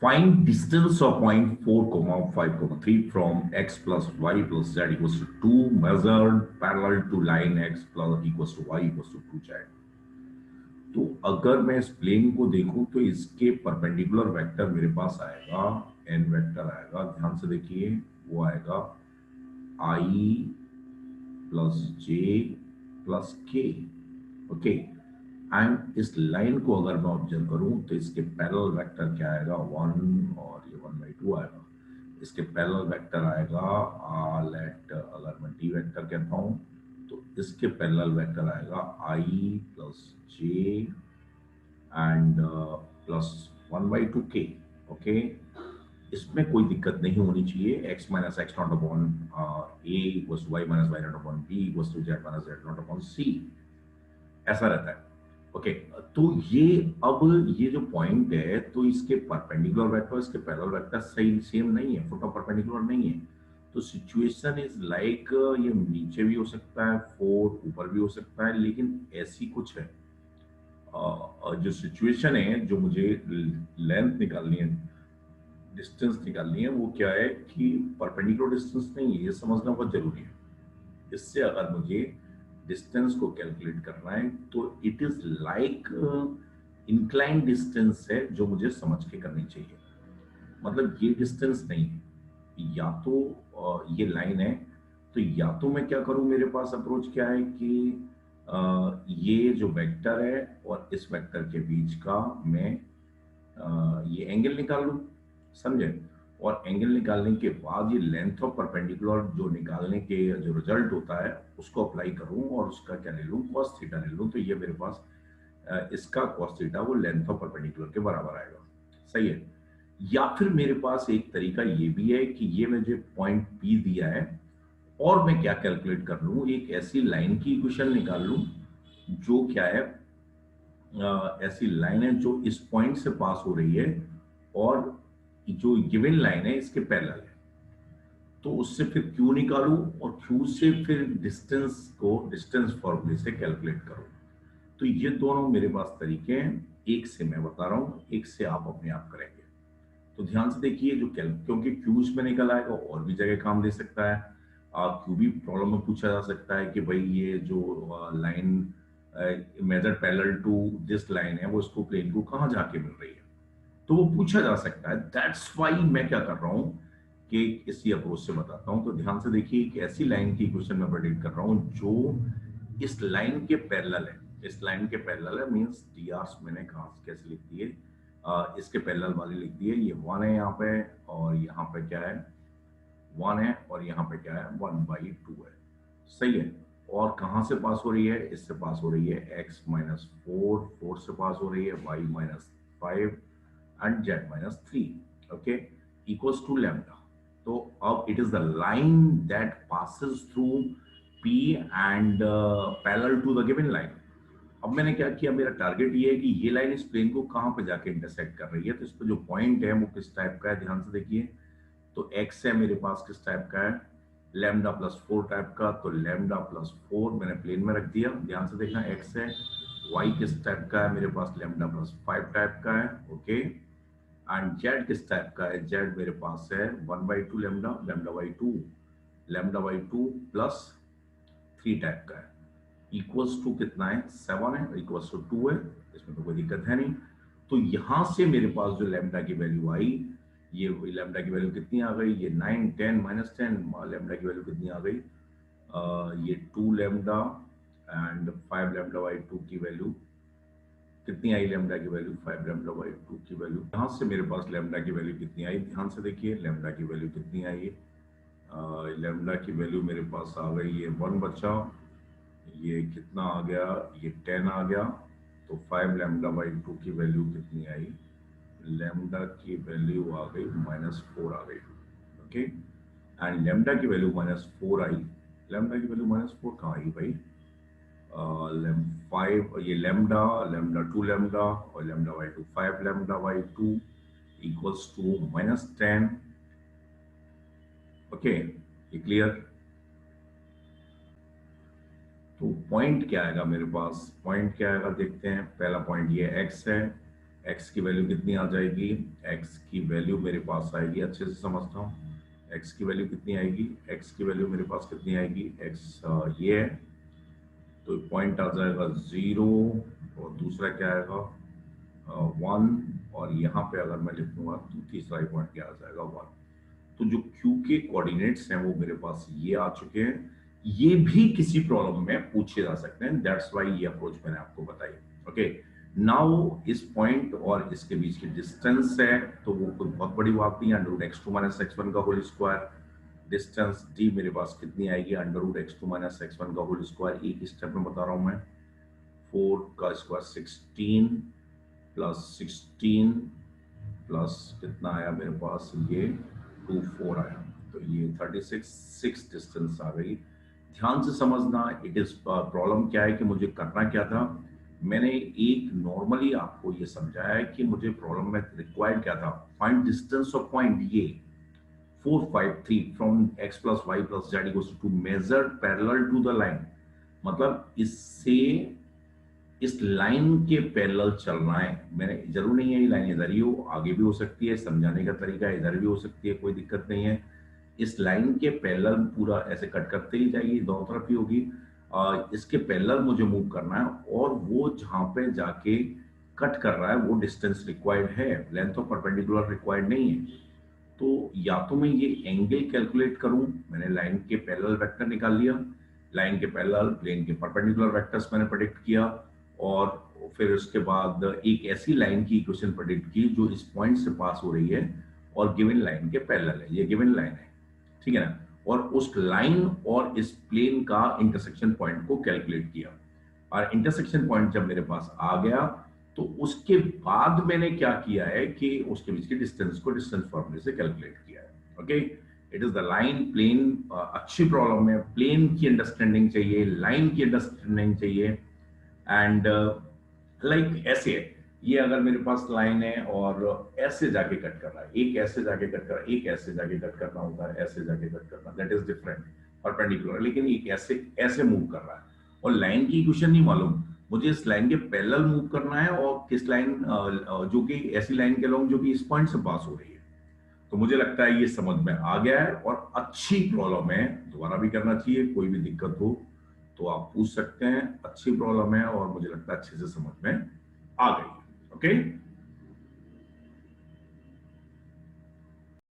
Find distance of point 4, 5, 3 from x plus y plus z equals to 2 measured parallel to line x plus equals to y equals to 2z. तो अगर मैं इस plane को देखूं तो इसके perpendicular vector मेरे पास आएगा n वेक्टर आएगा, ध्यान से देखिए, वो आएगा i plus j plus k। Okay, and इस लाइन को अगर मैं ऑब्जर्व करूं तो इसके पैरेलल वेक्टर क्या आएगा, 1 और ये 1/2 आएगा। इसके पैरेलल वेक्टर आएगा लेट, अगर मैं डी वेक्टर कहता हूं तो इसके पैरेलल वेक्टर आएगा आई प्लस जे एंड प्लस 1/2 के। ओके, इसमें कोई दिक्कत नहीं होनी चाहिए। x minus x naught upon a equals y minus y naught upon b equals to z minus z naught upon c, ऐसा रहता है। ओके, तो ये अब ये जो पॉइंट है तो इसके परपेंडिकुलर वेक्टर इसके पैरेलल वेक्टर सही सेम नहीं है, फुट ऑफ परपेंडिकुलर नहीं है। तो सिचुएशन इज लाइक ये नीचे भी हो सकता है, 4 ऊपर भी हो सकता है, लेकिन ऐसी कुछ है। जो सिचुएशन है, जो मुझे लेंथ निकालनी है, डिस्टेंस निकालनी है, वो क्या है कि परपेंडिकुलर डिस्टेंस नहीं है, ये समझना बहुत जरूरी है। इससे अगर मुझे डिस्टेंस को कैलकुलेट करना है तो it is like incline distance है, जो मुझे समझ के करनी चाहिए। मतलब ये डिस्टेंस नहीं है, या तो ये लाइन है, तो या तो मैं क्या करूं, मेरे पास अप्रोच क्या है कि ये जो वेक्टर है और इस वेक्टर के बीच का मैं ये एंगल निकाल लूं, समझे। और एंगल निकालने के बाद ये लेंथ ऑफ परपेंडिकुलर जो निकालने के जो रिजल्ट होता है उसको अप्लाई करूं और उसका क्या ले लूं, कॉस थीटा ले लूं। तो ये मेरे पास इसका कॉस थीटा वो लेंथ ऑफ परपेंडिकुलर के बराबर आएगा, सही है। या फिर मेरे पास एक तरीका ये भी है कि ये मुझे पॉइंट पी दिया है और मैं क्या कैलकुलेट कर लूं, एक ऐसी लाइन की इक्वेशन निकाल लूं जो क्या है, ऐसी लाइन है जो इस पॉइंट से पास हो रही है और जो गिवन लाइन है इसके पैरेलल है। तो उससे फिर क्यू निकालूं और क्यू से फिर डिस्टेंस को डिस्टेंस फॉर्मूले से कैलकुलेट करूं। तो ये दोनों मेरे पास तरीके हैं, एक से मैं बता रहा हूं, एक से आप अपने आप करेंगे। तो ध्यान से देखिए, जो क्योंकि क्यू इसमें निकल आएगा और भी जगह काम दे सकता है। क्यू भी प्रॉब्लम में पूछा जा सकता है कि भाई ये जो line major parallel to this line है वो इसको प्लेन को कहाँ जाके मिल रही है, तो वो पूछा जा सकता है। दैट्स वाई मैं क्या कर रहा हूं कि इसी अप्रोच से बताता हूं। तो ध्यान से देखिए कि ऐसी लाइन की क्वेश्चन मैं प्रेडिक्ट कर रहा हूं जो इस लाइन के पैरेलल है। इस लाइन के पैरेलल है मींस डी आर मैंने कहा कैसे लिख दिए, इसके पैरेलल वाली लिख दी है। ये 1 है यहाँ पे, और यहाँ पे क्या है 1 है, और यहाँ पे क्या है 1/2 है, सही है। और कहाँ से पास हो रही है, इससे पास हो रही है x माइनस 4 से पास हो रही है, y minus 5 and z minus 3, okay, equals to lambda. तो अब it is the line that passes through p and parallel to the given line. अब मैंने क्या किया, मेरा टारगेट ये है कि ये लाइन इस प्लेन को कहाँ पे जाके इंटरसेक्ट कर रही है। तो इस पर जो पॉइंट है वो किस टाइप का है, ध्यान से देखिए। तो x है मेरे पास किस टाइप का है, लैम्डा प्लस 4 टाइप का। तो लैम्डा प्लस 4 मैंने प्लेन में रख दिया, ध्यान से देखना। x है, y किस टाइप का है मेरे पास, लैम्डा प्लस 5 टाइप का है, ओके। एंड z किस टाइप का है, z मेरे पास है 1/2 lambda, lambda by two plus 3 type का है। इक्वल्स टू कितना है, 7 है, इक्वल्स टू 2 है, इसमें तो कोई दिक्कत है नहीं। तो यहां से मेरे पास जो लैम्डा की वैल्यू आई, ये लैम्डा की वैल्यू कितनी आ गई, ये 9, 10, -10। लैम्डा की वैल्यू कितनी आ गई, ये 2 लैम्डा एंड 5 लैम्डा बाई 2 की वैल्यू कितनी आई, लैम्डा की वैल्यू 5 लैम्डा बाई 2 की वैल्यू। यहां से मेरे पास लैम्डा की वैल्यू कितनी आई, ध्यान से देखिए लैम्डा की वैल्यू कितनी आई। लैम्डा की वैल्यू मेरे पास आ गई, ये 1 बचा, ये कितना आ गया, ये 10 आ गया। तो 5 लैम्डा बाई 2 की वैल्यू कितनी आई, लैम्डा की वैल्यू आ गई -4 आ गई, ओके। एंड लैम्डा की वैल्यू -4 आई, लैम्डा की वैल्यू -4 कहाँ आई भाई, 5, ये लैम्डा, लैम्डा 2 लैम्डा और lambda by 2, 5 lambda by 2 equals to -10, okay, ये क्लियर। तो पॉइंट क्या आएगा मेरे पास, पॉइंट क्या आएगा देखते हैं। पहला पॉइंट ये x है, x की वैल्यू कितनी आ जाएगी, x की वैल्यू मेरे पास आएगी, अच्छे से समझता हूँ, x की वैल्यू कितनी आएगी, x की वैल्यू मेरे पास कितनी आएगी, x ये है, तो पॉइंट आ जाएगा 0, और दूसरा क्या आएगा 1, और यहाँ पे अगर मैं लिखूंगा तो तीसरा पॉइंट क्या आ जाएगा 1। तो जो Q के कोऑर्डिनेट्स हैं वो मेरे पास ये आ चुके हैं, ये भी किसी प्रॉब्लम में पूछे जा सकते हैं, दैट्स वाई ये अप्रोच मैंने आपको बताई। ओके, नाउ इस पॉइंट और इसके बीच की डिस्टेंस है, तो वो कोई बहुत बड़ी बात नहीं है, √x2 - x1 का होल स्क्वायर। डिस्टेंस d मेरे पास कितनी आएगी, √x2 - x1 का होल स्क्वायर, एक स्टेप में बता रहा हूं मैं, 4 का स्क्वायर 16 प्लस 16 प्लस कितना आया मेरे पास, ये 24 आया, तो ये 36 डिस्टेंस आ गई। ध्यान से समझना, इट इज प्रॉब्लम क्या है कि मुझे करना क्या था, मैंने एक नॉर्मली आपको ये समझाया है कि मुझे प्रॉब्लम में रिक्वायर्ड क्या था, फाइंड डिस्टेंस ऑफ पॉइंट ये 453 from x plus Y plus Z equals to major parallel to the line, मतलब इससे इस लाइन के पैरेलल चलना है। मैंने, जरूर नहीं है ये लाइन इधर ही हो, आगे भी हो सकती है, समझाने का तरीका इधर भी हो सकती है, कोई दिक्कत नहीं है। इस लाइन के पैरेलल पूरा ऐसे कट करते ही जाएगी, दोनों तरफ ही होगी, इसके पैरेलल मुझे मूव करना है, और वो जहां पे जाके कट कर रहा है वो डिस्टेंस रिक्वायर्ड है, लेंथ ऑफ परपेंडिकुलर रिक्वायर्ड नहीं है। तो या तो मैं ये एंगल कैलकुलेट करूं, मैंने लाइन के पैरेलल वेक्टर निकाल लिया, लाइन के पैरेलल प्लेन के परपेंडिकुलर वेक्टर्स मैंने प्रेडिक्ट किया, और फिर उसके बाद एक ऐसी लाइन की इक्वेशन प्रेडिक्ट की जो इस पॉइंट से पास हो रही है और गिवन लाइन के पैरेलल है, ये गिवन लाइन है, ठीक है ना, और उस लाइन और इस प्लेन का इंटरसेक्शन पॉइंट को कैलकुलेट किया, और इंटरसेक्शन पॉइंट जब मेरे पास आ गया तो उसके बाद मैंने क्या किया है कि उसके बीच की डिस्टेंस को डिस्टेंस फॉर्मूले से कैलकुलेट किया है। Okay, it is the line plane, अच्छी प्रॉब्लम है, प्लेन की अंडरस्टैंडिंग चाहिए, लाइन की अंडरस्टैंडिंग चाहिए, एंड लाइक ऐसे है, ये अगर मेरे पास लाइन है और ऐसे जाके कट कर रहा है, एक ऐसे जाके कट कर रहा है, एक ऐसे जाके कट करना होता है, ऐसे जाके कट करना, दैट इज डिफरेंट परपेंडिकुलर, लेकिन एक ऐसे ऐसे मूव कर रहा है, और लाइन की इक्वेशन नहीं मालूम, मुझे इस लाइन के पैरेलल मूव करना है, और किस लाइन जो कि ऐसी लाइन के लॉन्ग जो कि इस पॉइंट से पास हो रही है। तो मुझे लगता है ये समझ में आ गया है, और अच्छी प्रॉब्लम है, दोबारा भी करना चाहिए, कोई भी दिक्कत हो तो आप पूछ सकते हैं, अच्छी प्रॉब्लम है और मुझे लगता है अच्छे से समझ में आ गई। ओके।